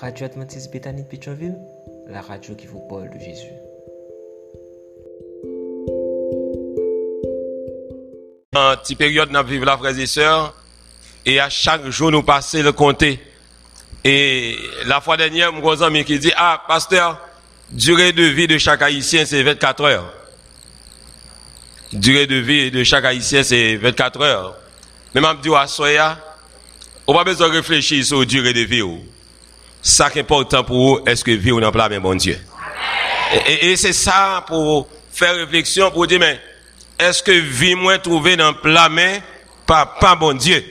Radio Adventiste Bethany de Pétionville, la radio qui vous parle de Jésus. En petite période, nous vivons là, frères et sœurs, et à chaque jour, nous passons le compter. Et la fois dernière, mon ami qui dit, ah, pasteur, durée de vie de chaque haïtien, c'est 24 heures. Durée de vie de chaque haïtien, c'est 24 heures. Mais je me dis, à Soya, on n'a pas besoin de réfléchir sur la durée de vie. Ça qui est important pour vous, est-ce que vie ou non, mais bon Dieu. Et c'est ça pour faire réflexion, pour dire, mais, est-ce que vie moi trouvé dans plat main, papa bon Dieu?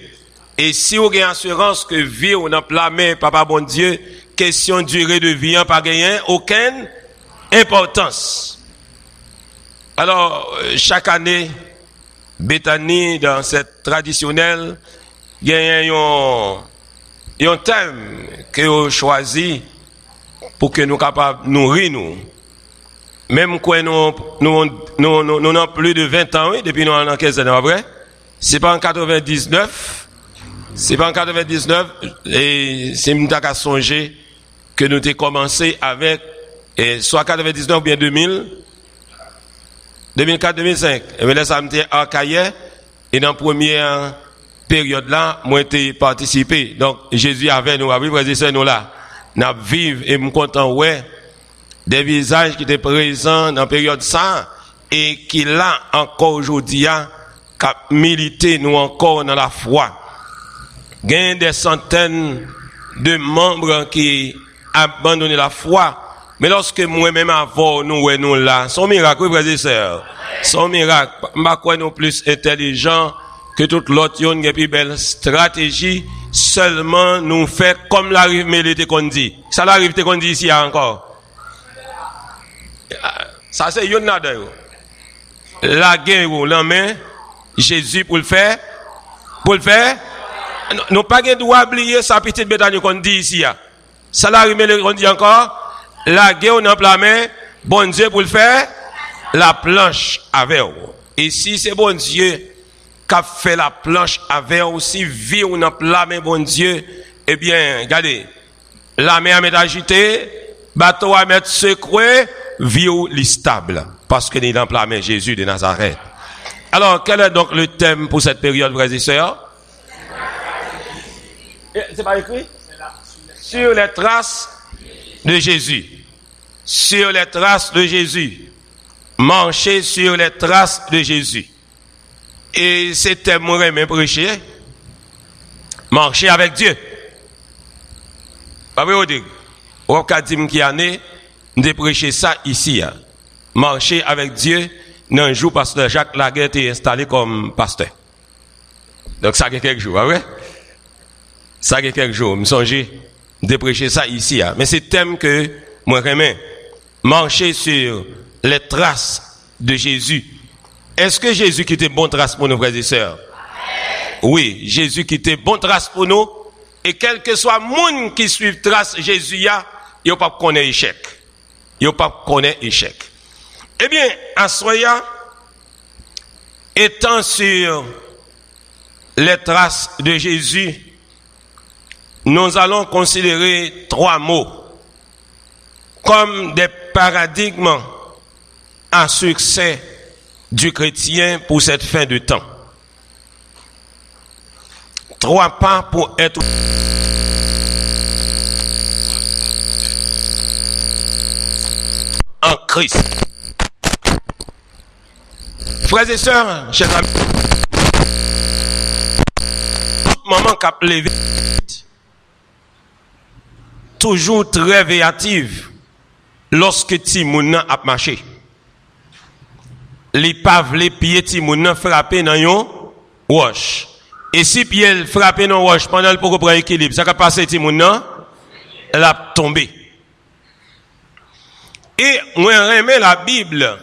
Et si vous avez assurance que vie ou dans plat main, papa bon Dieu, question durée de vie, pas gagné, aucune importance. Alors, chaque année, Bethany, dans cette traditionnelle, il y a un thème que vous choisi pour que nous capables nourrir nous. Même quand nous avons plus de 20 ans, oui, depuis nous en 15 ans après. C'est pas en 99. C'est pas en 99. Et c'est nous qu'à songer que nous avons commencé avec, soit 99 ou bien 2000. 2004, 2005. Et bien là, ça me dit archaïen. Et dans la première période là, moi, j'ai participé. Donc, Jésus avait nous, avec frères et sœurs, nous là. Nous vivons et nous content, ouais. Des visages qui étaient présents dans la période ça et qui là encore aujourd'hui a milité nous encore dans la foi. Il y a des centaines de membres qui abandonné la foi, mais lorsque moi-même avant nous là, son miracle, frères et sœurs, son miracle, ma quoi nous plus intelligent que toute l'autre yon et plus belle stratégie, seulement nous fait comme l'arrive mélité qu'on dit. Ça l'arrive qu'on dit ici encore. Ça c'est yon nada yo. La guerre la main Jésus pour le faire. Nous pas gain droit oublier sa petite Bethany qu'on dit ici. Ça l'arrive qu'on dit encore. La guerre dans la main, bon Dieu pour le faire, la planche avec vous. Et si c'est bon Dieu qui a fait la planche avec vous, si vie ou dans la main, bon Dieu, eh bien, regardez, la main à mettre agitée, bateau à mettre secoué, vie ou stable. Parce que nous dans la main Jésus de Nazareth. Alors, quel est donc le thème pour cette période, frères et sœurs? C'est pas écrit? Sur les traces de Jésus. Sur les traces de Jésus. Marcher sur les traces de Jésus. Et c'était mon même prêcher. Marcher avec Dieu. Pas vrai, on dit. On a dit qu'il y a de prêcher ça ici. Marcher avec Dieu. Dans un jour, pasteur Jacques Laguerre était installé comme pasteur. Donc ça fait quelques jours, pas vrai? Ça fait quelques jours. Je me songeais de prêcher ça ici. Mais c'est le thème que moi j'aime. Marcher sur les traces de Jésus. Est-ce que Jésus qui était bon trace pour nos frères et sœurs? Oui, Jésus qui était bon trace pour nous. Et quel que soit le monde qui suit trace Jésus, il n'y a pas connaître échec. Il n'y a pas connaître échec. Eh bien, à Soya, étant sur les traces de Jésus, nous allons considérer 3 mots comme des paradigmes à succès du chrétien pour cette fin de temps. 3 pas pour être en Christ. Frères et sœurs, chers amis, maman qui a levé, toujours très véative lorsque Timouna a marché. Les paves, les pieds Timouna frappé dans yon roche. Et si pied frappé dans roche pendant le pour prendre équilibre, ça a passé Timouna, elle a tombé. Et moi j'aime la Bible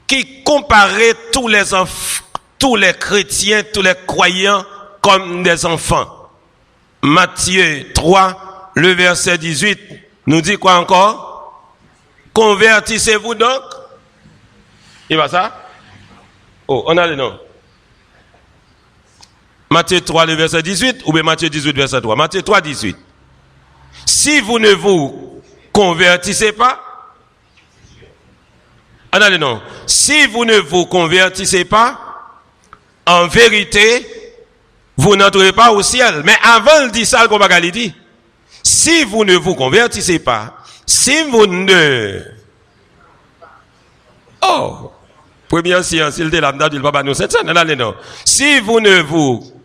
qui comparait tous les enfants, tous les chrétiens, tous les croyants comme des enfants. Matthieu 3, le verset 18, nous dit quoi encore? Convertissez-vous donc. Et va ça? Oh, on a le nom. Matthieu 3, le verset 18, ou bien Matthieu 18, verset 3. Matthieu 3, 18. si vous ne vous convertissez pas, attendez, non, si vous ne vous convertissez pas, en vérité, vous n'entrez pas au ciel. Mais avant de dire ça, le dit, si vous ne vous convertissez pas, si vous ne... Oh! Première séance, il était là, il va pas nous cette scène. Non. Si vous ne vous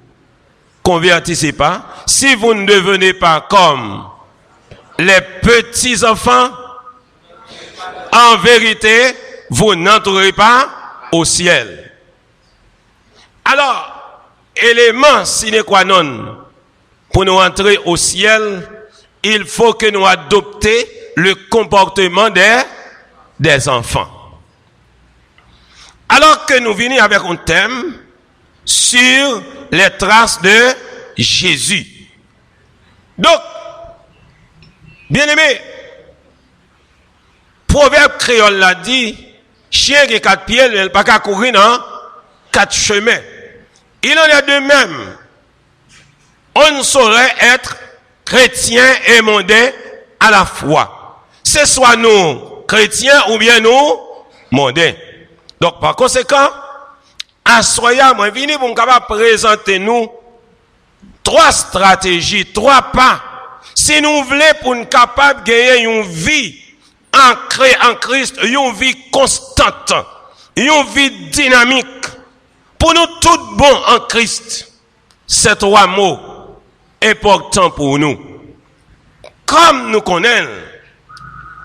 convertissez pas, si vous ne devenez pas comme les petits enfants, en vérité, vous n'entrerez pas au ciel. Alors, élément sine qua non pour nous entrer au ciel, il faut que nous adoptions le comportement des enfants. Alors que nous venons avec un thème sur les traces de Jésus. Donc, bien aimé, proverbe créole l'a dit, chien qui a 4 pieds, il n'a pas qu'à courir dans 4 chemins. Il en est de même. On ne saurait être chrétien et mondain à la fois. C'est soit nous chrétiens ou bien nous mondains. Donc, par conséquent, à Soya, moi, vini pour capable présenter nous 3 stratégies, 3 pas. Si nous voulons pour nous capable de gagner une vie ancrée en Christ, une vie constante, une vie dynamique, pour nous tout bon en Christ, ces 3 mots importants pour nous. Comme nous connaissons,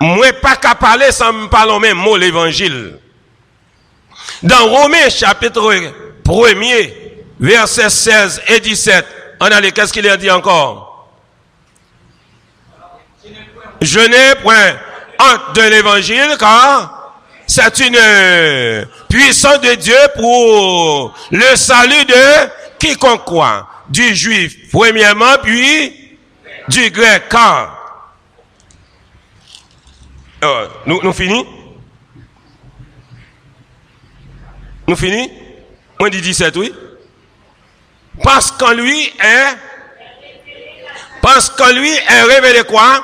moi pas qu'à parler sans me parler même mot l'évangile. Dans Romains chapitre 1er, versets 16 et 17, on a les, qu'est-ce qu'il a dit encore? Je n'ai point honte de l'évangile car c'est une puissance de Dieu pour le salut de quiconque croit. Du juif, premièrement, puis du grec. Car nous finissons? Nous finissons? Moi, dit 17, oui. Parce qu'en lui est révélé quoi?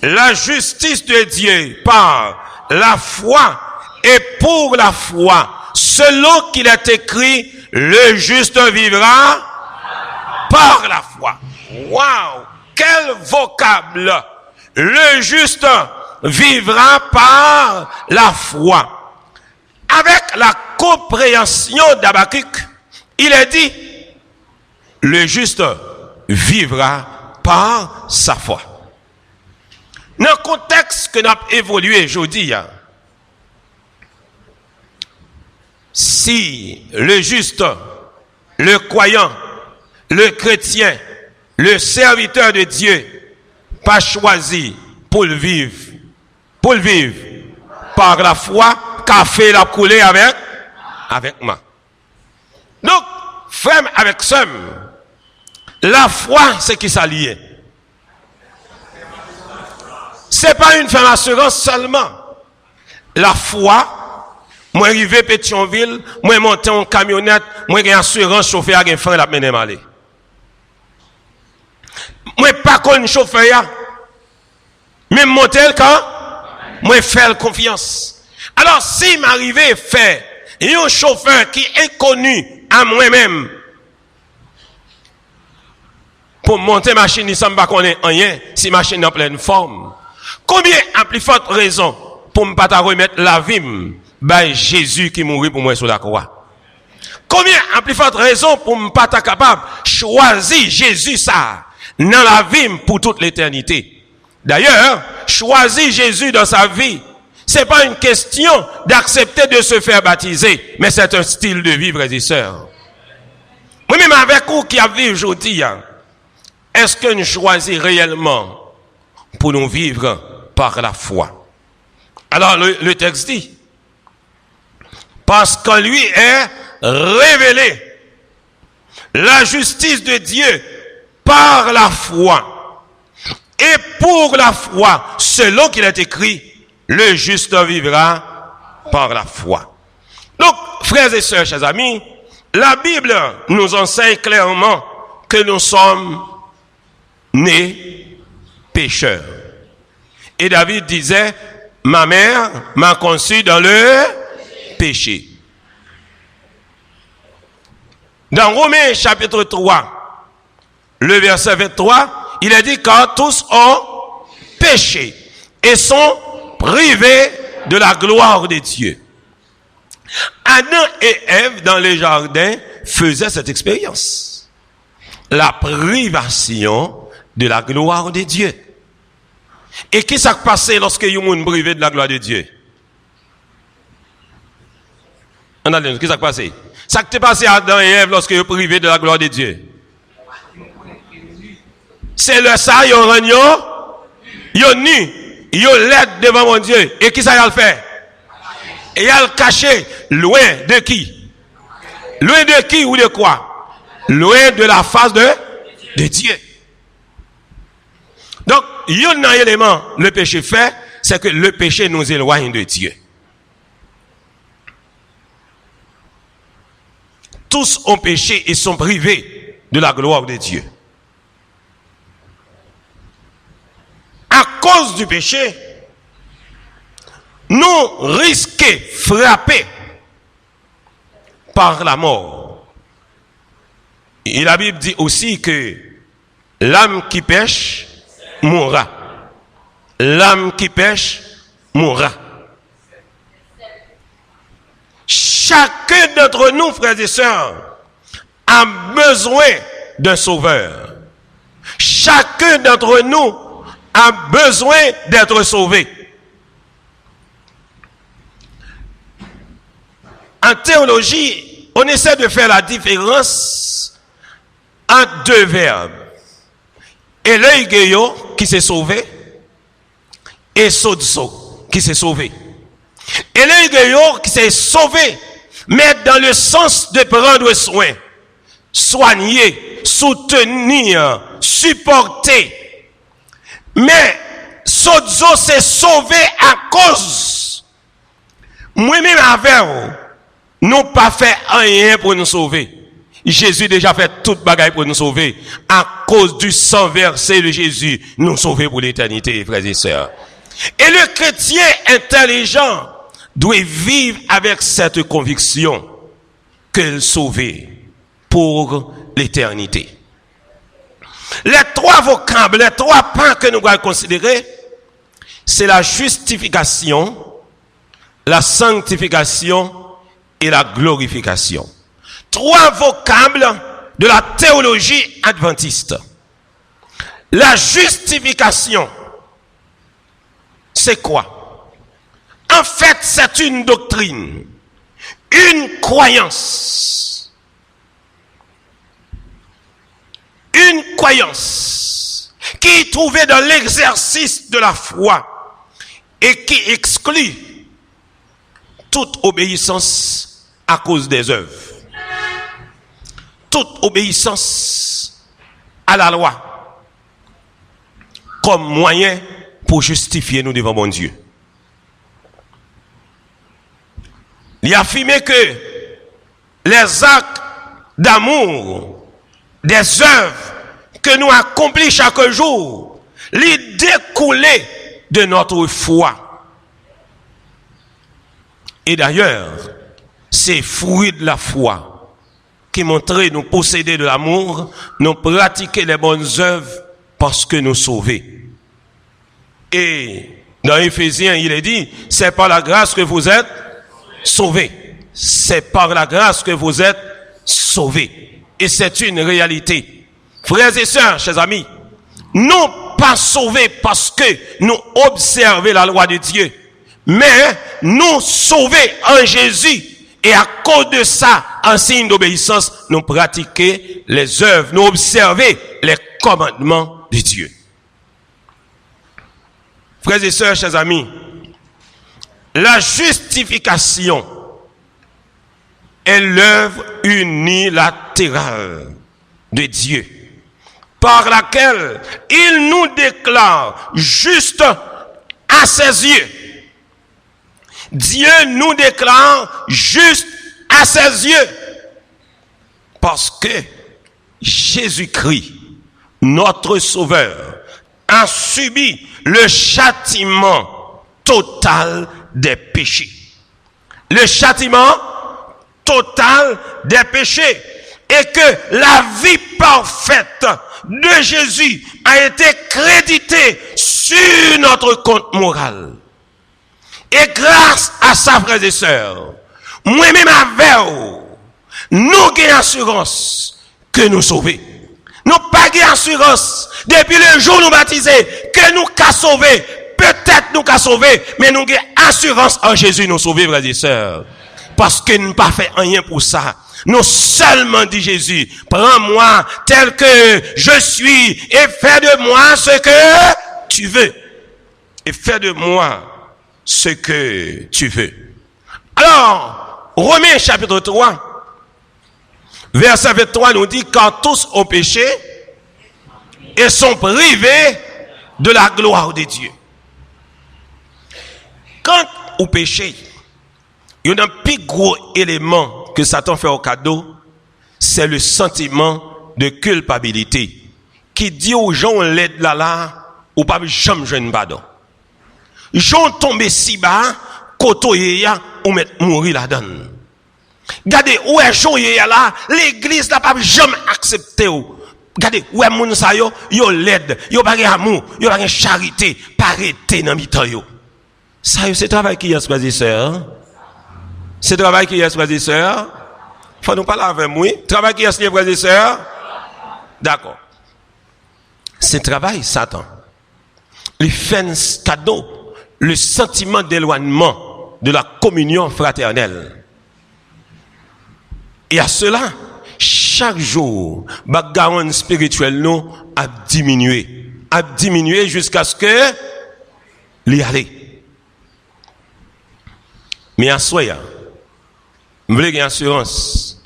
La justice de Dieu par la foi et pour la foi. Selon qu'il est écrit, le juste vivra par la foi. Waouh! Quel vocable! Le juste vivra par la foi. Avec la compréhension d'Habakkuk, il est dit, le juste vivra par sa foi. Dans le contexte que nous avons évolué aujourd'hui, si le juste, le croyant, le chrétien, le serviteur de Dieu, pas choisi pour le vivre par la foi, qu'a fait la couler avec moi. Donc, frère avec somme, la foi, c'est qui s'allie. C'est pas une ferme assurance seulement. La foi, moi arrivé Pétionville, moi monté en camionnette, moi j'ai assurance chauffeur à frein la mener malé. Moi pas connais chauffeur, même monter quand moi faire confiance. Alors si m'arrive faire un chauffeur qui est inconnu à moi-même pour monter machine, il semble pas connaître rien si machine est en pleine forme. Combien a plus forte raison pour ne pas remettre la vie by Jésus qui mourit pour moi sur la croix? Combien a plus forte raison pour ne pas être capable de choisir Jésus ça dans la vie pour toute l'éternité? D'ailleurs, choisir Jésus dans sa vie, c'est pas une question d'accepter de se faire baptiser, mais c'est un style de vie, frères et sœurs. Moi-même avec vous qui avez aujourd'hui, est-ce que nous choisissons réellement pour nous vivre par la foi? Alors le texte dit, parce qu'en lui est révélé la justice de Dieu par la foi. Et pour la foi, selon qu'il est écrit, le juste vivra par la foi. Donc, frères et sœurs, chers amis, la Bible nous enseigne clairement que nous sommes nés pécheur. Et David disait, ma mère m'a conçu dans le péché. Dans Romains chapitre 3, le verset 23, il est dit, car tous ont péché et sont privés de la gloire de Dieu. Adam et Ève dans les jardins faisaient cette expérience. La privation de la gloire de Dieu. Et qu'est-ce qui s'est passé lorsque ils ont privé de la gloire de Dieu? Qu'est-ce qui s'est passé? Ça qui s'est passé à Adam et Ève lorsque ils ont privé de la gloire de Dieu? C'est le ça, ils ont renié, ils ont nu, ils ont l'aide devant mon Dieu. Et qui ça y a le fait? Et il a le caché loin de qui? Loin de qui ou de quoi? Loin de la face de Dieu. Donc, il y a un élément, le péché fait, c'est que le péché nous éloigne de Dieu. Tous ont péché et sont privés de la gloire de Dieu. À cause du péché, nous risquons frapper par la mort. Et la Bible dit aussi que l'âme qui pêche mourra. L'âme qui pêche mourra. Chacun d'entre nous, frères et sœurs, a besoin d'un sauveur. Chacun d'entre nous a besoin d'être sauvé. En théologie, on essaie de faire la différence entre deux verbes. Et l'œil qui s'est sauvé, et sodzo qui s'est sauvé. Et l'œil qui s'est sauvé, mais dans le sens de prendre soin, soigner, soutenir, supporter. Mais sodzo s'est sauvé à cause. Moi-même avec nous pas fait rien pour nous sauver. Jésus déjà fait toute bagaille pour nous sauver. À cause du sang versé de Jésus, nous sauver pour l'éternité, frères et sœurs. Et le chrétien intelligent doit vivre avec cette conviction qu'il est sauvé pour l'éternité. Les trois vocables, les trois points que nous allons considérer, c'est la justification, la sanctification et la glorification. Trois vocables de la théologie adventiste. La justification, c'est quoi? En fait, c'est une doctrine, une croyance. Une croyance qui est trouvée dans l'exercice de la foi et qui exclut toute obéissance à cause des œuvres. Toute obéissance à la loi comme moyen pour justifier nous devant mon Dieu. Il a affirmé que les actes d'amour, des œuvres que nous accomplissons chaque jour, les découler de notre foi. Et d'ailleurs, ces fruits de la foi qui montraient nous posséder de l'amour, nous pratiquer les bonnes œuvres parce que nous sauvons. Et dans Éphésiens, il est dit, c'est par la grâce que vous êtes sauvés. C'est par la grâce que vous êtes sauvés. Et c'est une réalité. Frères et sœurs, chers amis, non pas sauvés parce que nous observons la loi de Dieu, mais nous sauvés en Jésus. Et à cause de ça, en signe d'obéissance, nous pratiquons les œuvres, nous observons les commandements de Dieu. Frères et sœurs, chers amis, la justification est l'œuvre unilatérale de Dieu, par laquelle il nous déclare juste à ses yeux. Dieu nous déclare juste à ses yeux, parce que Jésus-Christ, notre Sauveur, a subi le châtiment total des péchés. Le châtiment total des péchés. Et que la vie parfaite de Jésus a été créditée sur notre compte moral. Et grâce à ça, frères et sœurs, moi-même avec vous, nous avons assurance que nous sauvons. Nous pas assurance depuis le jour où nous baptisés que nous qu'à sauver. Peut-être nous qu'à sauver, mais nous avons assurance en Jésus nous sauver, frères et sœurs. Parce que nous pas fait rien pour ça. Nous seulement dit Jésus, prends-moi tel que je suis et fais de moi ce que tu veux. Et fais de moi ce que tu veux. Alors, Romains chapitre 3, verset 23 nous dit, car tous ont péché et sont privés de la gloire de Dieu. Quand vous péchez, il y a un plus gros élément que Satan fait au cadeau, c'est le sentiment de culpabilité qui dit aux gens, on l'aide là, ou pas jamais jeune pardon. Gens tombent si bas, koto yéya, ou mettre mourir là-dedans. Regardez, où est gens yéya là, l'église n'a pas jamais accepté ou. Regardez, où est moun sa yo l'aide, yo pas amour, yo pas charité, parité dans mi-temps yo. Ça, c'est travail qui est, frères et sœurs. C'est travail qui est, frères et sœurs. Faut nous parler avec moi. Travail qui est, frères et sœurs. D'accord. C'est travail, Satan. Il fait un cadeau, le sentiment d'éloignement de la communion fraternelle. Et à cela, chaque jour, bagarre spirituel nous a diminué jusqu'à ce que l'y aller. Mais à soi, nous voulons une assurance.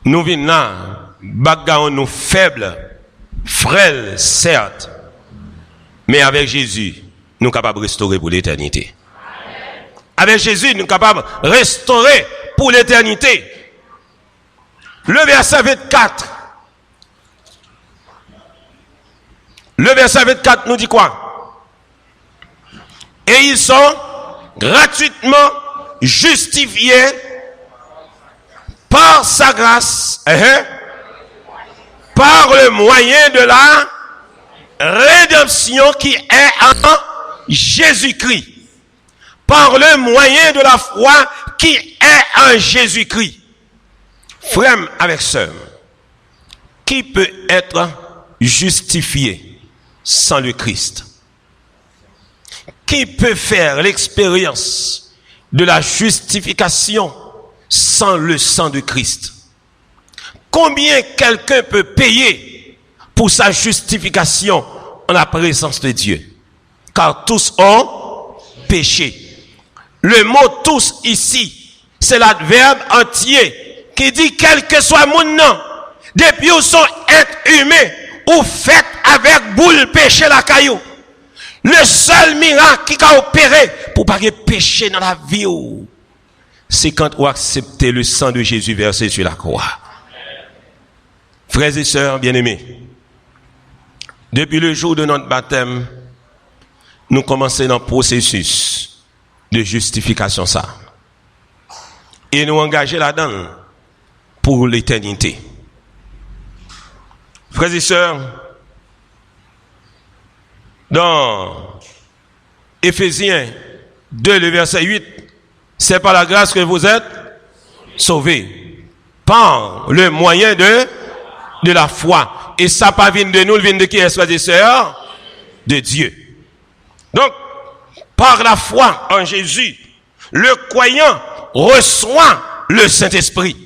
Nous venons là, bagarre nous faibles, frêles, certes, mais avec Jésus, nous sommes capables de restaurer pour l'éternité. Avec Jésus, nous sommes capables de restaurer pour l'éternité. Le verset 24. Le verset 24 nous dit quoi? Et ils sont gratuitement justifiés par sa grâce, par le moyen de la rédemption qui est en Jésus-Christ. Par le moyen de la foi qui est en Jésus-Christ. Frère avec sœur, qui peut être justifié sans le Christ? Qui peut faire l'expérience de la justification sans le sang de Christ? Combien quelqu'un peut payer pour sa justification en la présence de Dieu? Car tous ont péché. Le mot tous ici, c'est l'adverbe entier qui dit quel que soit mon nom, depuis où sont êtres humains ou fait avec boule péché la caillou. Le seul miracle qui a opéré pour pas péché dans la vie, c'est quand on accepte le sang de Jésus versé sur la croix. Frères et sœurs bien-aimés, depuis le jour de notre baptême, nous commençons dans le processus de justification ça. Et nous engager là-dedans pour l'éternité. Frères et sœurs, dans Éphésiens 2, le verset 8, c'est par la grâce que vous êtes sauvés. Par le moyen de la foi. Et ça pas vient de nous, vient de qui est, frères et sœurs? De Dieu. Donc, par la foi en Jésus, le croyant reçoit le Saint-Esprit.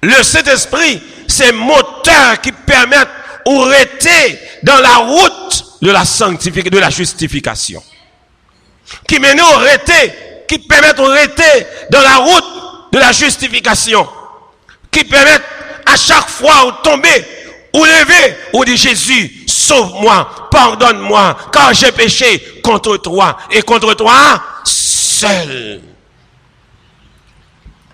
Le Saint-Esprit, c'est moteur qui permet ou rester dans la route de la sanctification, de la justification. Qui mène au rester, qui permet de rester dans la route de la justification. Qui permet à chaque fois de tomber, ou lever, ou dire Jésus, sauve-moi, pardonne-moi, car j'ai péché contre toi, et contre toi seul.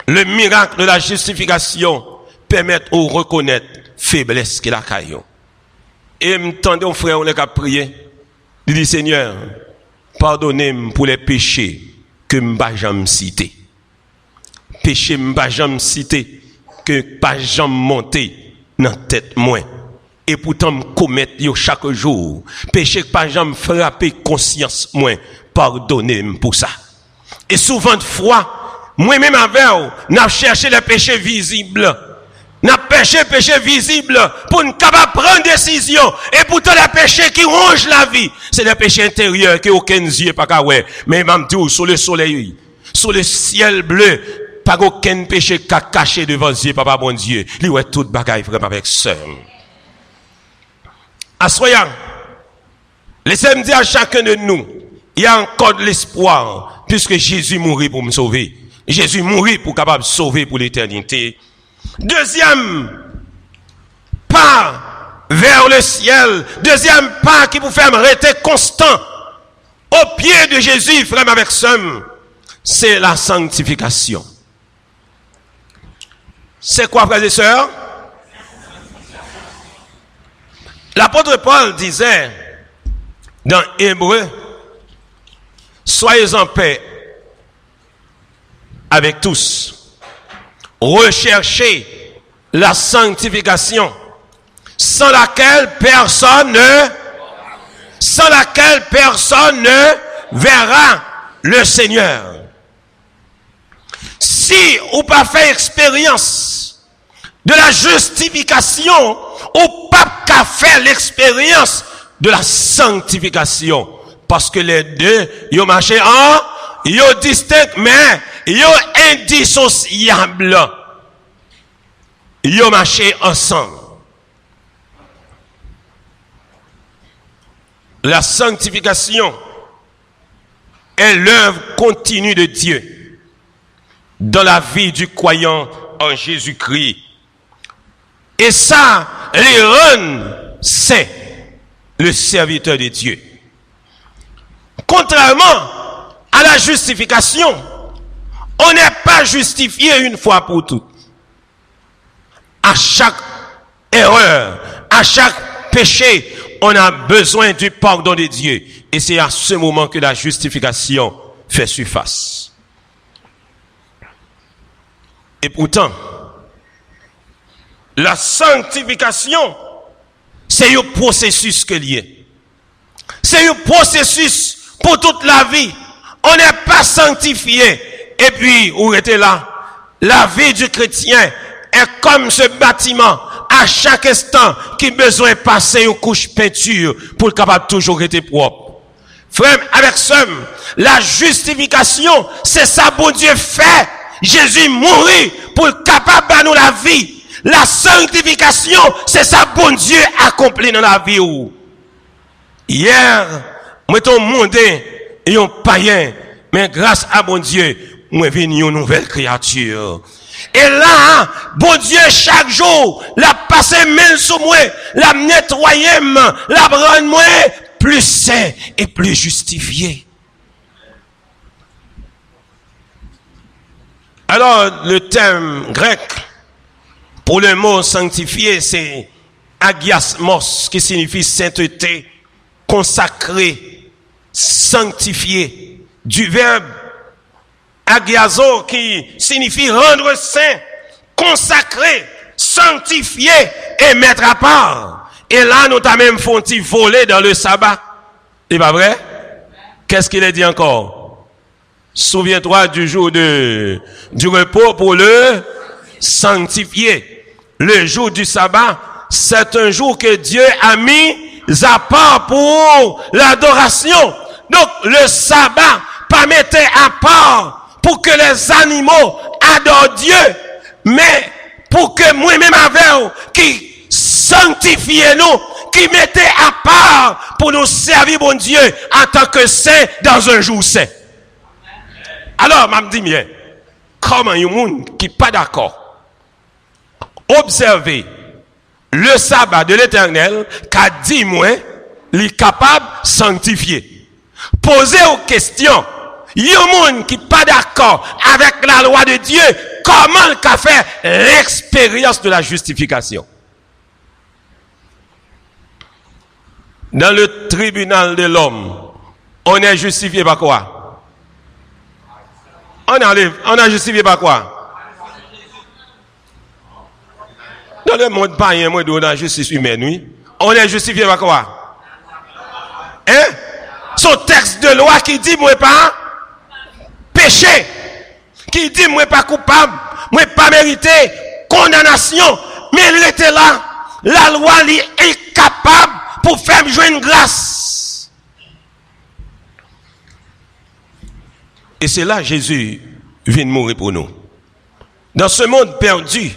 Le miracle de la justification permet de reconnaître faiblesse qu'il a caillou. Et m'tendez un frère, on est qu'à prier. Il dit, Seigneur, pardonnez-moi pour les péchés que m'pas jamais cité. Péché m'pas jamais cité, que pas jamais monté dans tête moi. Et pourtant me commettre yo chaque jour. Péché que pas jamais frapper conscience moi. Pardonnez-moi pour ça. Et souvent de fois, moi-même avec vous, n'a cherché les péchés visibles. N'a péché visible pour ne capable prendre décision. Et pourtant les péchés qui rongent la vie, c'est les péchés intérieurs qui aucun yeux pas qu'à ouais. Mais même dit sous le soleil, sous le ciel bleu, pas aucun péché qu'a caché devant Dieu, papa bon Dieu. Lui ouais toute bagaille vraiment avec ça. Assoyant, laissez-moi dire à chacun de nous, il y a encore de l'espoir, puisque Jésus mourit pour me sauver. Jésus mourit pour capable sauver pour l'éternité. Deuxième pas vers le ciel. Deuxième pas qui vous fait rester constant au pied de Jésus, frère avec somme. C'est la sanctification. C'est quoi, frères et sœurs? L'apôtre Paul disait dans Hébreu, soyez en paix avec tous. Recherchez la sanctification sans laquelle personne ne verra le Seigneur. Si ou pas fait expérience de la justification, ou pas qu'à faire l'expérience de la sanctification, parce que les deux, ils marché en, ils distincts, mais ils indissociables. Ils marché ensemble. La sanctification est l'œuvre continue de Dieu dans la vie du croyant en Jésus-Christ. Et ça, les rend saints, le serviteur de Dieu. Contrairement à la justification, on n'est pas justifié une fois pour toutes. À chaque erreur, à chaque péché, on a besoin du pardon de Dieu. Et c'est à ce moment que la justification fait surface. Et pourtant, la sanctification, c'est un processus que lié. C'est un processus pour toute la vie. On n'est pas sanctifié. Et puis, où était là? La vie du chrétien est comme ce bâtiment. À chaque instant, qui a besoin de passer une couche peinture pour être capable toujours être propre. Frère, avec somme, la justification, c'est ça bon Dieu fait. Jésus mourit pour être capable de nous la vie. La sanctification, c'est ça bon Dieu accompli dans la vie. Hier, moi ton monde et un païen, mais grâce à bon Dieu, moi venu une nouvelle créature. Et là, bon Dieu, chaque jour, la passe main sur moi, la nettoyer, la rendre moi plus saint et plus justifié. Alors, le terme grec pour le mot sanctifié, c'est agiasmos, qui signifie sainteté, consacré, sanctifié, du verbe agiazo qui signifie rendre saint, consacré, sanctifié et mettre à part. Et là, nous t'avons même fait voler dans le sabbat. C'est pas vrai? Qu'est-ce qu'il a dit encore? Souviens-toi du jour du repos pour le sanctifier. Le jour du sabbat, c'est un jour que Dieu a mis à part pour l'adoration. Donc, le sabbat, pas mettre à part pour que les animaux adorent Dieu, mais pour que moi-même avec vous, qui sanctifiez nous, qui mettez à part pour nous servir bon Dieu en tant que saint dans un jour saint. Alors, m'a dit bien, comment un monde qui pas d'accord, observez le sabbat de l'Éternel, qu'a dit moi, il est capable de sanctifier. Posez aux questions. Il y a un monde qui n'est pas d'accord avec la loi de Dieu, comment il a fait l'expérience de la justification? Dans le tribunal de l'homme, on est justifié par quoi? On a justifié par quoi? Dans le monde païen, moi, dans la justice humaine, oui. On est justifié par quoi? Hein? Son texte de loi qui dit, moi, pas péché. Qui dit, moi, pas coupable. Moi, pas mérité. Condamnation. Mais il était là. La loi, est incapable pour faire jouer une grâce. Et c'est là Jésus vient de mourir pour nous. Dans ce monde perdu,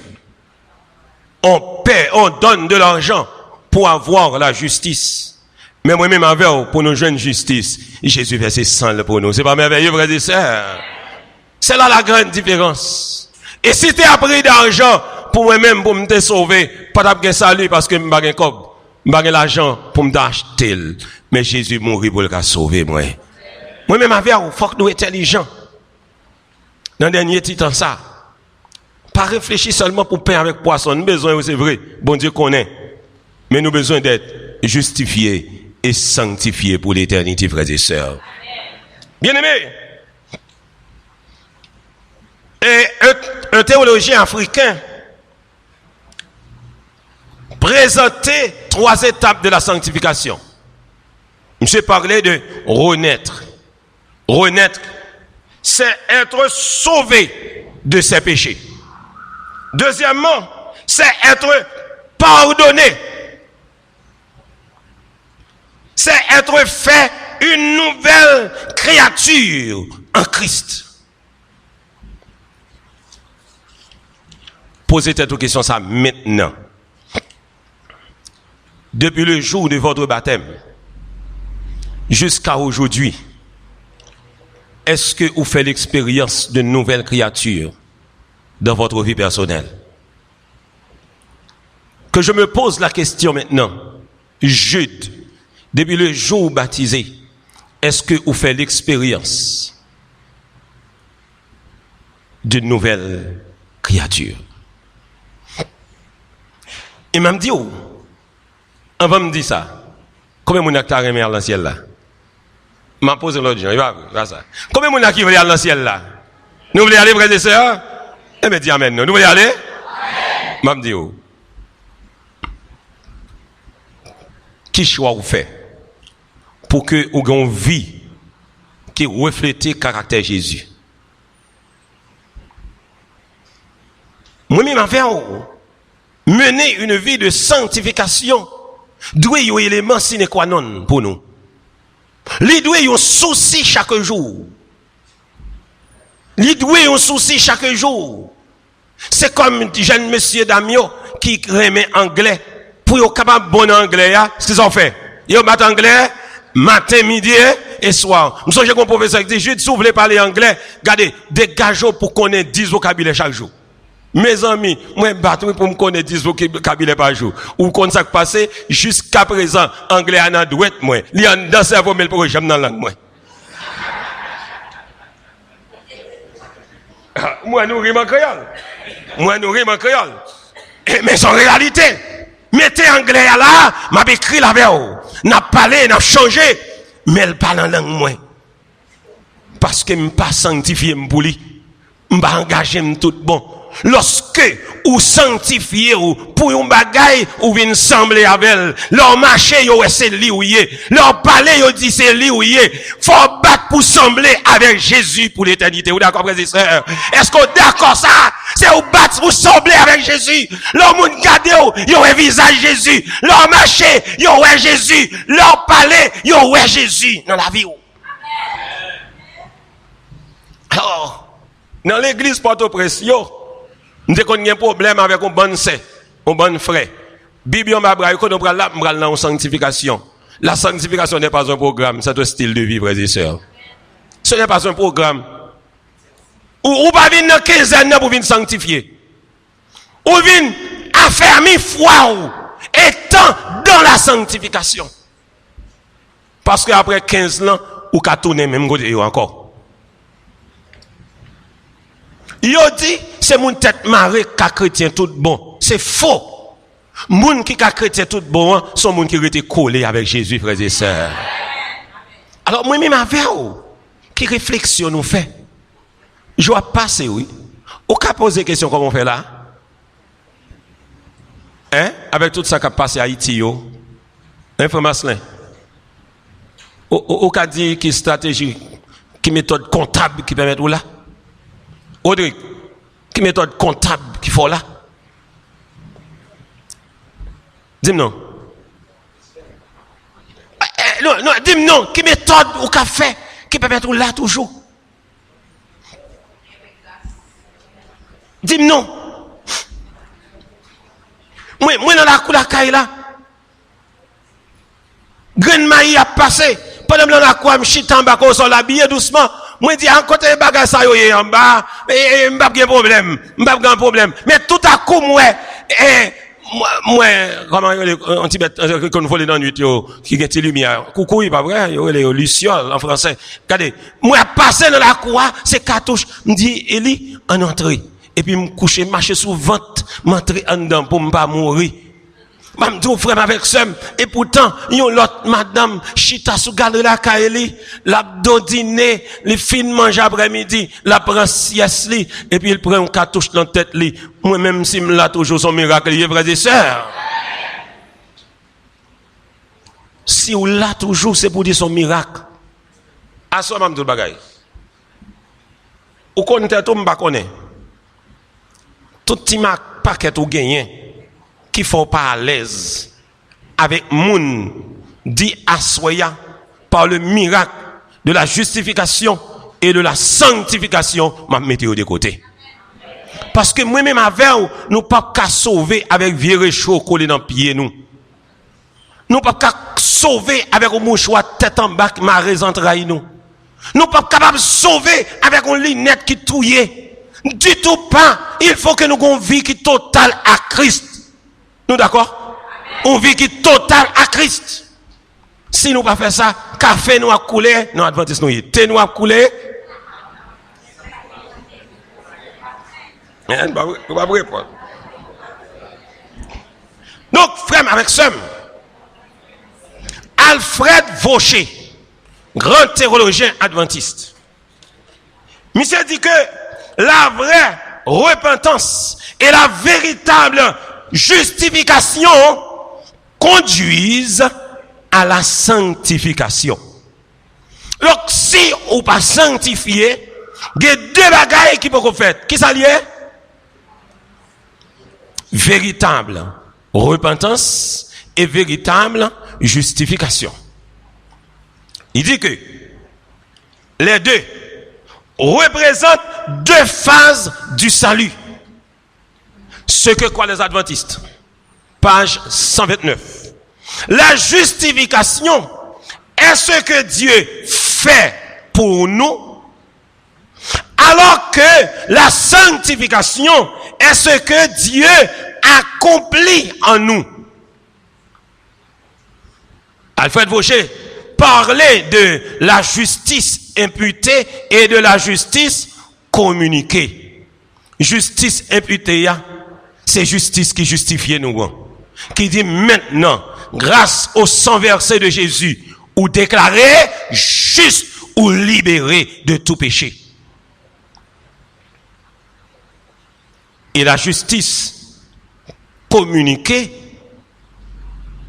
on paie, on donne de l'argent pour avoir la justice. Mais moi-même avec pour nos jeunes justice, Jésus versé sang pour nous. C'est pas merveilleux, frères et sœurs? C'est là la grande différence. Et si tu as pris d'argent pour moi-même, pour me sauver, pas de salut parce que je n'ai pas l'argent pour me acheter. Mais Jésus mourit pour le sauver, moi. Moi-même avec il faut que nous soyons intelligents. Dans le dernier temps, ça. Pas réfléchir seulement pour pain avec poisson. Nous avons besoin, c'est vrai, bon Dieu connaît. Mais nous avons besoin d'être justifiés et sanctifiés pour l'éternité, frères et sœurs. Bien-aimés, et un théologien africain présentait 3 étapes de la sanctification. Monsieur parlait de renaître. Renaître, c'est être sauvé de ses péchés. Deuxièmement, c'est être pardonné. C'est être fait une nouvelle créature en Christ. Posez cette question ça maintenant. Depuis le jour de votre baptême jusqu'à aujourd'hui, est-ce que vous faites l'expérience d'une nouvelle créature dans votre vie personnelle? Que je me pose la question maintenant. Jude, depuis le jour baptisé, est-ce que vous faites l'expérience d'une nouvelle créature? Et m'a dit, on va me dire ça. Combien de monde a aimé dans le ciel là? M'a posé l'autre jour, il va ça. Combien de monde qui veut aller dans le ciel là? Nous voulons aller, frères et sœurs? Eh bien, dis amen. Nous voulons aller? M'a dit, qui choix vous fait pour que vous ayez une vie qui reflète le caractère de Jésus? Moi-même, mener une vie de sanctification doit y avoir un élément sine qua non pour nous. Il doit y avoir un souci chaque jour. Il doit y avoir un souci chaque jour. C'est comme un jeune monsieur Damio qui remet anglais. Pour être capable de bon anglais, ce qu'ils ont fait. Ils ont battu anglais matin, midi et soir. Je sais qu'un professeur qui dit, Jude, si vous voulez parler anglais, regardez, dégagez pour connaître 10 vocabulaires chaque jour. Mes amis, moi, battre pour me connaître 10 vocabulaires par jour. Ou qu'on s'est passé, jusqu'à présent, anglais à la douette, moi. Il y a dans cerveau, mais le programme dans la langue, moi. Moi, nous rime en créole. Moi, nous rime en créole. Mais c'est en réalité. Mettez anglais là, m'a écrit la veille. N'a parlé, n'a changé. Mais elle parle en langue, moi. Parce que je ne suis pas sanctifié, je ne suis pas engagé, tout bon. Lorsque ou sanctifiez ou pour un bagay ou vient sembler avec elle, leur marché yo c'est li ou yé, leur parler yo dit c'est li ou yé, faut battre pour sembler avec Jésus pour l'éternité. Vous d'accord, frères et sœurs? Est-ce qu'on d'accord ça? C'est ou battre pour sembler avec Jésus. Leur monde gade yo un visage Jésus, leur marché yo ouais Jésus, leur parler yo ouais Jésus dans la vie. Alors, dans l'église Port-au-Prince yo nous avons un problème avec un bon sœur, un bon frère. Bible m'a braille qu'on prend là, m'bral dans sanctification. La sanctification n'est pas un programme, c'est un style de vie, frères et sœurs. Ce n'est pas un programme. Ou pas venir dans 15 ans pour venir sanctifier. Ou venir affermir foi ou étant dans la sanctification. Parce qu'après 15 ans, ou qu'à tourner même côté encore. Yo dit, c'est mon tête marée qu'a chrétien tout bon. C'est faux. Moun qui a chrétien tout bon, sont moun qui étaient collés avec Jésus, frères et sœurs. Alors, moi-même, avec vous, qui réflexion nous fait? Je vais passer, oui. Ou qu'à poser question comme on fait là? Hein? Avec tout ça qui a passé à Haïti, yo. Hein, frère Maslin? Ou qu'à dire qui stratégie, qui méthode comptable qui permet ou là? Audrey, qui méthode comptable qu'il faut là? Dis-moi non. Non, dis-moi non. Qui méthode ou qu'a fait qui permet ou là toujours? Dis-moi non. Moi dans la cour la caille là. Graine maïs a passé. Pendant que la cour m'chita en bas qu'on soit l'habillé doucement. Moi dis en côté bagage ça yo en bas et m'pas de problème. M'pas de problème. Mais tout à coup moi moi comment on Tibet qu'on vole dans nuit yo qui gete lumière. Coucou, pas vrai, yo les luciole en français. Regardez, moi passer dans la cour, c'est cartouche, me dit Eli en entrée. Et puis me coucher marcher sous ventre, m'entrer en dedans pour me pas mourir. M'am dit frère avec somme et pourtant yon l'autre madame chita sous galerie la Kaeli, l'abdo dîner, les fin manger après-midi, la prend sieste li et puis il prend un cartouche dans tête li. Moi même si me l'a toujours son miracle, frères et sœurs. Si ou l'a toujours c'est pour dire son miracle. À ce moment de bagay. Ou connaît tout m'pa connaît. Tout petit paquet ou gagné qui font pas à l'aise avec moun dit assoya par le miracle de la justification et de la sanctification, m'a mettez de côté. Parce que moi-même avec nous pas qu'à sauver avec vieux chaud collé dans pied nous. Nous pas qu'à sauver avec un mouchoir tête en bas marée entrailles nous. Nous pas capable de sauver avec une lunette qui touillée. Du tout pas. Il faut que nous ayons une vie qui totale à Christ. Nous d'accord? Une vie qui totale à Christ. Si nous pas faire ça, café nous a coulé, non adventis nous y thé nous a coulé. Donc frère avec somme. Alfred Vaucher, grand théologien adventiste. Monsieur dit que la vraie repentance et la véritable justification conduisent à la sanctification. Donc, si ou pas sanctifié, il y a deux bagailles qui peuvent faire. Qui ça lié? Véritable repentance et véritable justification. Il dit que les deux représentent deux phases du salut. Ce que croient les adventistes. Page 129. La justification est ce que Dieu fait pour nous, alors que la sanctification est ce que Dieu accomplit en nous. Alfred Vaucher parlait de la justice imputée et de la justice communiquée. Justice imputée, c'est justice qui justifie nous. Qui dit maintenant, grâce au sang versé de Jésus, ou déclaré juste ou libéré de tout péché. Et la justice communiquée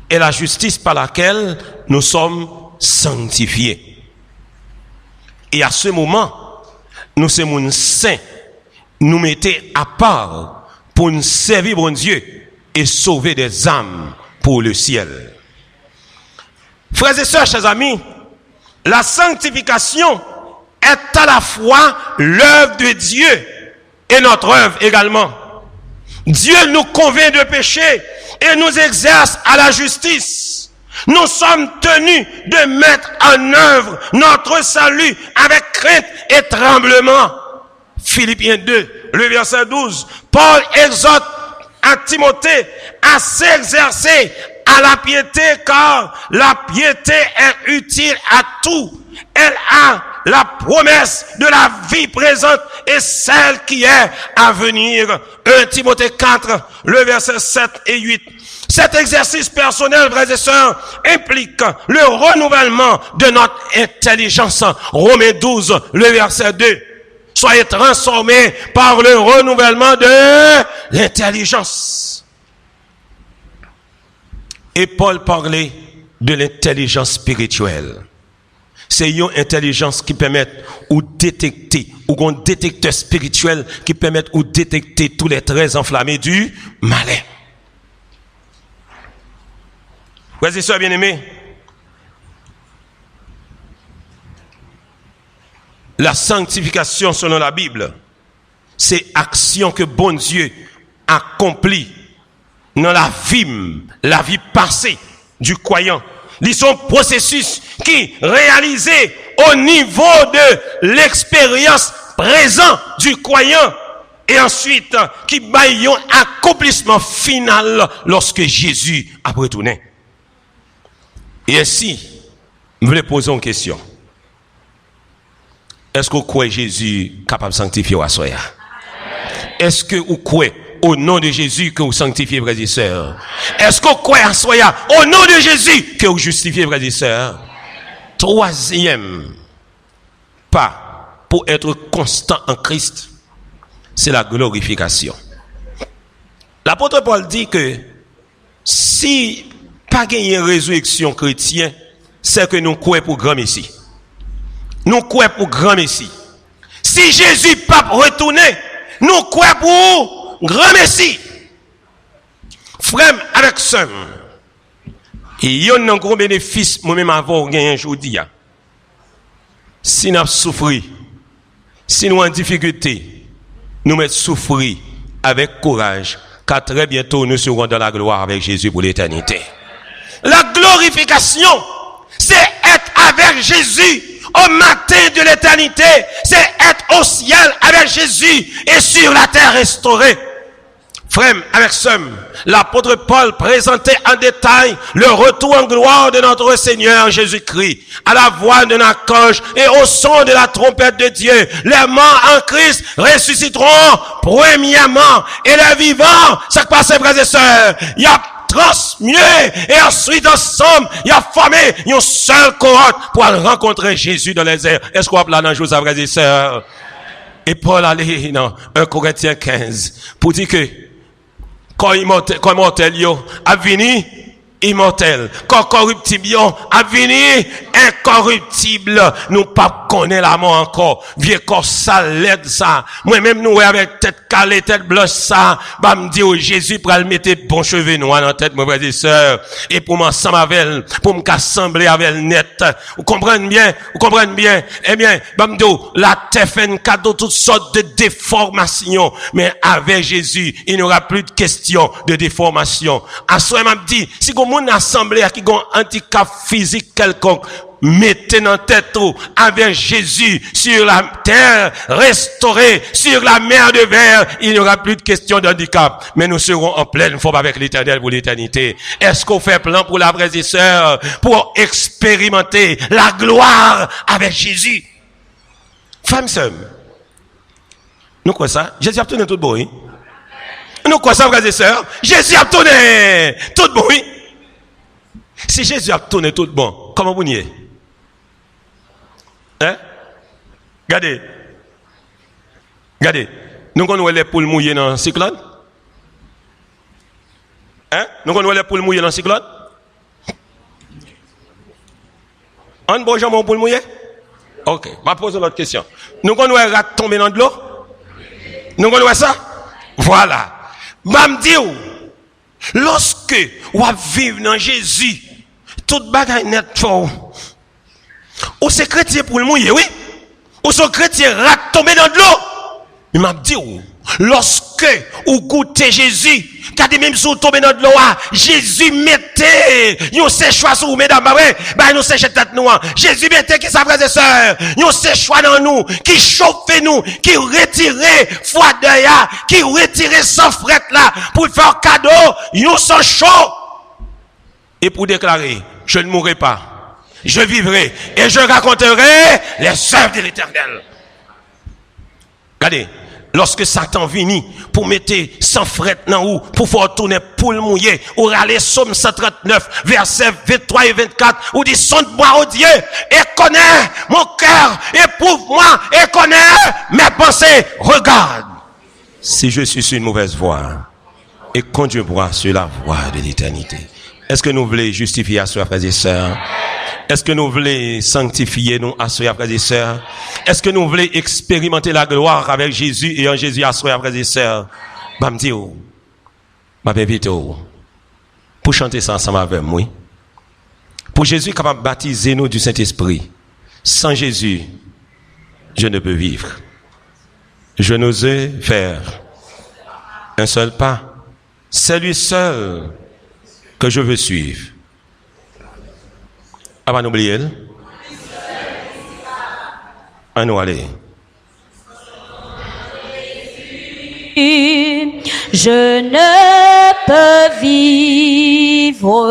est la justice par laquelle nous sommes sanctifiés. Et à ce moment, nous sommes saints, nous mettons à part pour nous servir bon Dieu et sauver des âmes pour le ciel. Frères et sœurs, chers amis, la sanctification est à la fois l'œuvre de Dieu et notre œuvre également. Dieu nous convainc de péché et nous exerce à la justice. Nous sommes tenus de mettre en œuvre notre salut avec crainte et tremblement. Philippiens 2, le verset 12. Paul exhorte à Timothée à s'exercer à la piété, car la piété est utile à tout. Elle a la promesse de la vie présente et celle qui est à venir. 1 Timothée 4, le verset 7 et 8. Cet exercice personnel, frères et sœurs, implique le renouvellement de notre intelligence. Romains 12, le verset 2. Soyez transformés par le renouvellement de l'intelligence. Et Paul parlait de l'intelligence spirituelle. C'est une intelligence qui permet de détecter, ou un détecteur spirituel qui permet de détecter tous les traits enflammés du malin. Frères et sœurs bien-aimés, la sanctification selon la Bible, c'est action que bon Dieu accomplit dans la vie passée du croyant. Ils sont processus qui réalisés au niveau de l'expérience présente du croyant et ensuite qui baillent un accomplissement final lorsque Jésus a retourné. Et ainsi, je voulais poser une question. Est-ce que vous croyez Jésus capable de sanctifier à soi? Est-ce que vous croyez au nom de Jésus que vous sanctifiez, frères et sœurs? Est-ce que vous croyez à soi au nom de Jésus que vous justifiez, frères et sœurs? Troisième pas pour être constant en Christ, c'est la glorification. L'apôtre Paul dit que si pas gagner résurrection chrétienne, c'est que nous croyons pour grand Messie. Nous croyons pour grand Messie. Si Jésus pas retourné, nous croyons pour grand Messie. Frère avec sœur, il y a un gros bénéfice, moi-même avant gagné aujourd'hui. Si nous souffrons, si nous en difficulté, nous mettons souffrir avec courage, car très bientôt nous serons dans la gloire avec Jésus pour l'éternité. La glorification, c'est être avec Jésus au matin de l'éternité. C'est être au ciel avec Jésus et sur la terre restaurée. Frère, avec somme, l'apôtre Paul présentait en détail le retour en gloire de notre Seigneur Jésus-Christ, à la voix d'un archange et au son de la trompette de Dieu. Les morts en Christ ressusciteront premièrement, et les vivants, ça passe, frères et sœurs, il y a transmué, et ensuite ensemble, il a formé une seule cohorte pour rencontrer Jésus dans les airs. Est-ce qu'on a là dans jour, frères et sœurs? Et Paul allait dans 1 Corinthiens 15 pour dire que quand immortel a venu immortel, quand corruptible a venu incorruptible. Nous pas connaît la mort encore. Vieux corps ça l'aide ça. Moi-même nous avec tête calée, tête blanche ça, bah me dire Jésus pour le mettre bon cheveux noirs dans tête mes frères et sœurs et pour m'ensemble avec elle, pour me assembler avec elle net. Vous comprenez bien? Eh bien, bah me dire la terre fait un cadeau toutes sortes de déformations, mais avec Jésus, il n'y aura plus de question de déformation. À ce moment m'a dit si vous mon assemblée qui ont un handicap physique quelconque, mettez dans tête avec Jésus sur la terre restaurée, sur la mer de verre, il n'y aura plus de question d'handicap, mais nous serons en pleine forme avec l'Éternel pour l'éternité. Est-ce qu'on fait plan pour la frères et sœurs pour expérimenter la gloire avec Jésus? Femme sœur, nous quoi ça? Jésus a tourné tout bon, oui? Nous quoi ça, frères et sœurs? Jésus a tourné tout bon, oui? Si Jésus a tourné tout bon, comment vous niez? Hein? Regardez. Nous connaissons les poules mouillées dans le cyclone? Hein? Nous connaissons les poules mouillées dans le cyclone? On bon jambon poule mouillée? Ok. Je vais poser l'autre question. Nous connaissons les rats tomber dans de l'eau? Nous connaissons ça? Voilà. Je me dis, lorsque vous vivez dans Jésus, toute bagaille net pour ou c'est chrétien pour le mouiller, oui? Ou c'est chrétien rat tomber dans de l'eau? Il m'a dit, lorsque vous goûtez Jésus, quand même si vous tombez dans de l'eau, Jésus mettait, nous séchoir sur vous, mesdames, nous séchons tête nous. Jésus mettait qui ça, frères et sœurs, nous séchoir dans nous, qui chauffait nous, qui retirait froid d'œil, qui retirait sans fret là, pour faire cadeau, nous sommes chauds. Et pour déclarer, je ne mourrai pas, je vivrai, et je raconterai les œuvres de l'Éternel. Regardez, lorsque Satan vini pour mettre sans fret dans ou, pour faire tourner poule mouillée, ou râler Somme 139, versets 23 et 24, ou dit, sonde-moi, oh Dieu, et connais mon cœur, éprouve-moi, et connais mes pensées, regarde si je suis sur une mauvaise voie, et conduis-moi sur la voie de l'éternité. Est-ce que nous voulons justifier à soi, frères et sœurs? Est-ce que nous voulons sanctifier nous à soi, frères et sœurs? Est-ce que nous voulons expérimenter la gloire avec Jésus et en Jésus à soi, frères et sœurs? Je me dis, je m'invite pour chanter ça ensemble avec moi. Pour Jésus capable de baptiser nous du Saint-Esprit. Sans Jésus, je ne peux vivre. Je n'osais faire un seul pas. C'est lui seul que je veux suivre. Avant d'oublier, à nous aller. Je ne peux vivre,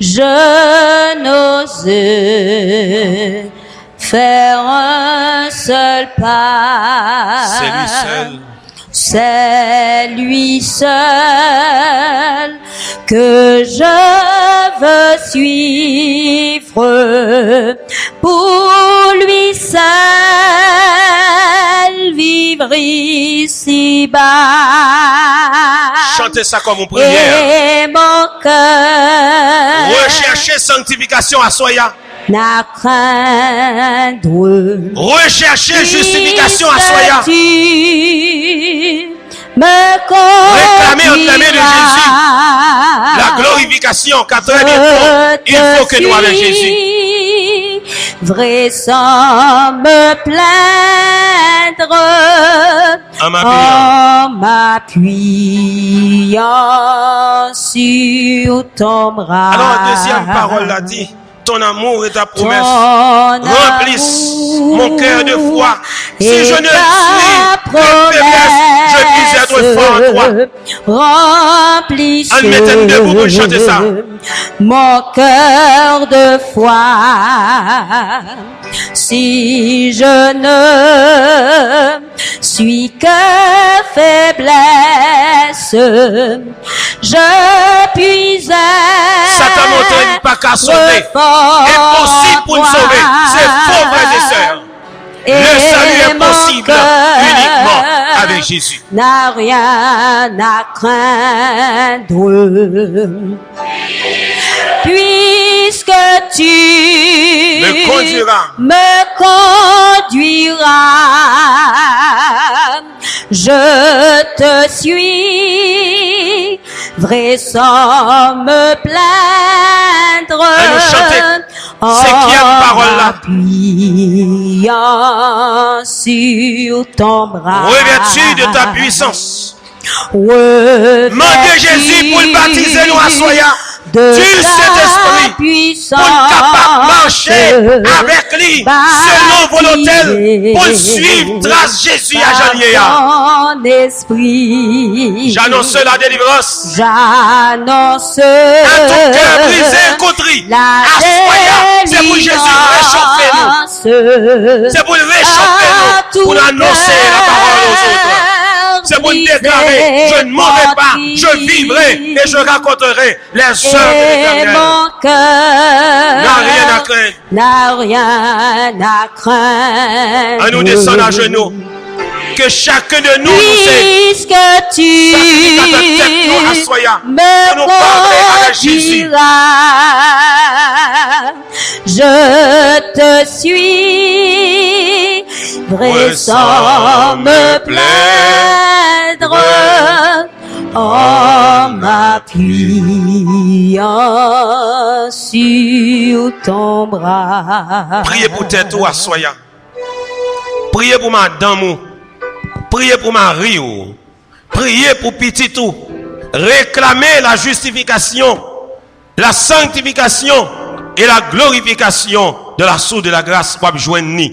je n'ose faire un seul pas. C'est lui seul. C'est lui seul que je veux suivre, pour lui seul vivre ici-bas. Chantez ça comme une prière. Et mon cœur Recherchez sanctification à soya. n'a craindre. Recherchez justification à soya. Réclamez entre les mains de Jésus la glorification, car très bientôt, il faut que nous avec Jésus. Vrai sans me plaindre en m'appuyant sur ton bras. Alors, la deuxième parole l'a dit. Ton amour et ta promesse remplissent mon cœur de foi. Si je ne suis que faiblesse, je puisse être fort en toi. Remplissent Admettez-nous debout pour chanter ça. Mon cœur de foi. Si je ne suis que faiblesse, je puis être Satan n'entraîne pas qu'à sauver. Impossible pour nous sauver. C'est faux, frères et sœurs. Le salut est possible uniquement avec Jésus. N'a rien à craindre. Puisque tu me conduiras, je te suis, vrai sans me plaindre. C'est qui a parole là? Sur ton bras. Revêtu de ta puissance. Demandez Jésus pour le baptiser nous à soya. Du Saint-Esprit pour capable marcher avec lui selon volonté pour suivre trace Jésus à Janéa. J'annonce la délivrance. J'annonce à ton cœur brisé, contrit. À soya, c'est pour Jésus réchauffer nous. C'est pour le réchauffer nous, pour annoncer la parole aux autres. C'est pour déclarer, je ne mourrai pas, je vivrai et je raconterai les œuvres de l'Éternel. N'a rien à craindre. N'a rien à craindre. À nous descendre à genoux. Que chacun de nous puisque tu me conduiras, je te suis, vrai sans me plaindre, en m'appuyant sur ton bras. Priez pour tête ou à soya. Priez pour madame. Priez pour Marie. Priez pour petit tout. Réclamez la justification, la sanctification et la glorification de la source de la grâce pour joindre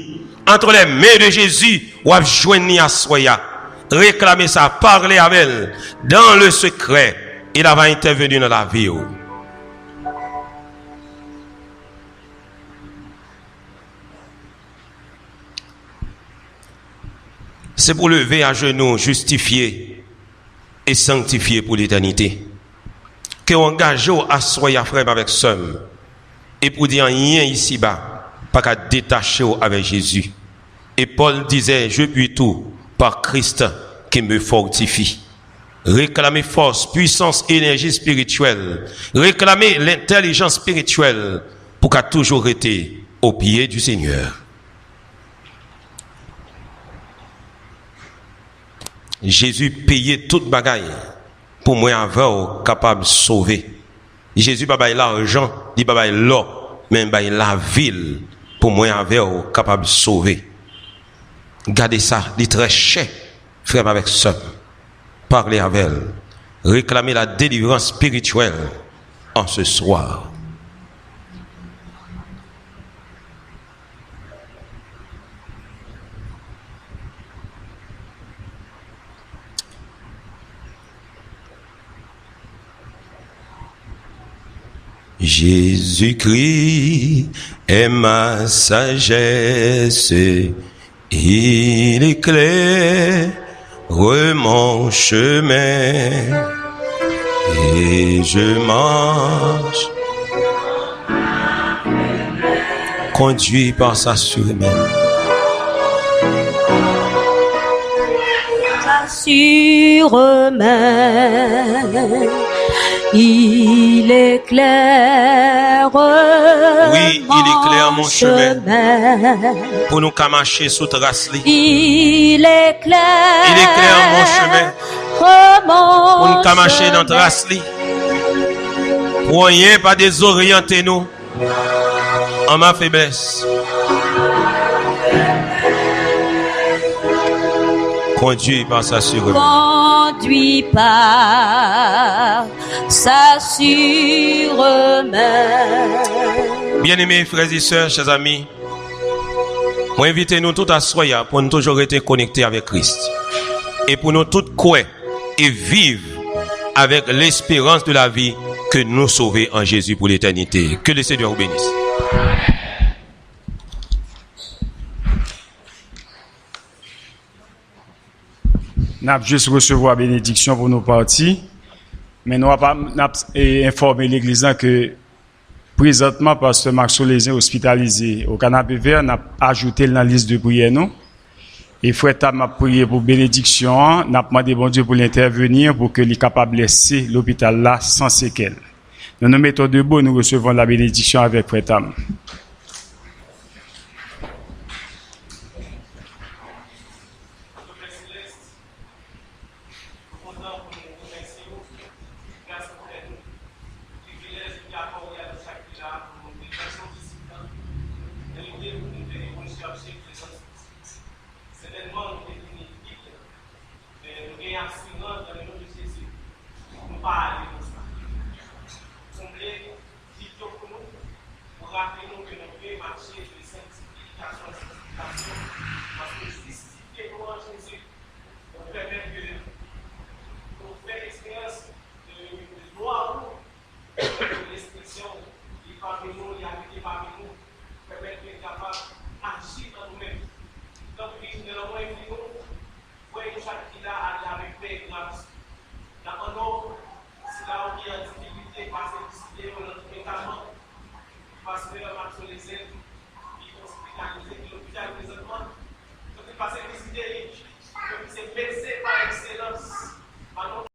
entre les mains de Jésus ou joindre à soya. Réclamez ça, parlez avec elle dans le secret. Il va intervenir dans la vie. c'est pour lever à genoux, justifier et sanctifier pour l'éternité. Que engagez à soyez frère avec somme et pour dire rien ici-bas, pas qu'à détacher avec Jésus. Et Paul disait, je puis tout par Christ qui me fortifie. Réclamez force, puissance, énergie spirituelle. Réclamez l'intelligence spirituelle pour qu'à toujours été au pied du Seigneur. Jésus payait toute bagaille pour moi avoir capable de sauver. Jésus pas bail l'argent, il pas bail l'or, mais bail la ville pour moi avoir capable de sauver. Gardez ça, il très cher, frère avec ça. Parlez avec elle. Réclamez la délivrance spirituelle en ce soir. Jésus-Christ est ma sagesse, il éclaire mon chemin et je marche conduit par sa surmain. Sa surmain, il éclaire. Oui, il éclaire mon chemin. Pour nous marcher sous trace. Il éclaire mon chemin. Pour nous marcher dans trace. Pour rien pas désorienter nous en ma faiblesse. Conduit par sa surmain. Conduit par sa surmain. Bien-aimés frères et sœurs, chers amis, moi invitez-nous tous à soyer pour nous toujours être connectés avec Christ. Et pour nous tous croire et vivre avec l'espérance de la vie que nous sauvons en Jésus pour l'éternité. Que le Seigneur vous bénisse. Nous avons juste recevoir la bénédiction pour nos partis, mais nous avons informé l'Église que présentement, Pasteur Marc Solézin hospitalisé au canapé vert, nous avons ajouté dans la liste de prières. Et frère Tam a prié pour bénédiction, nous avons demandé bon Dieu pour l'intervenir pour que les capable de laisser l'hôpital là sans séquelles. Nous nous mettons debout, nous recevons la bénédiction avec frère Tam.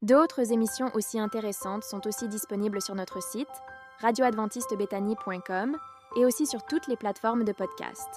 D'autres émissions aussi intéressantes sont aussi disponibles sur notre site radioadventistebethany.com et aussi sur toutes les plateformes de podcast.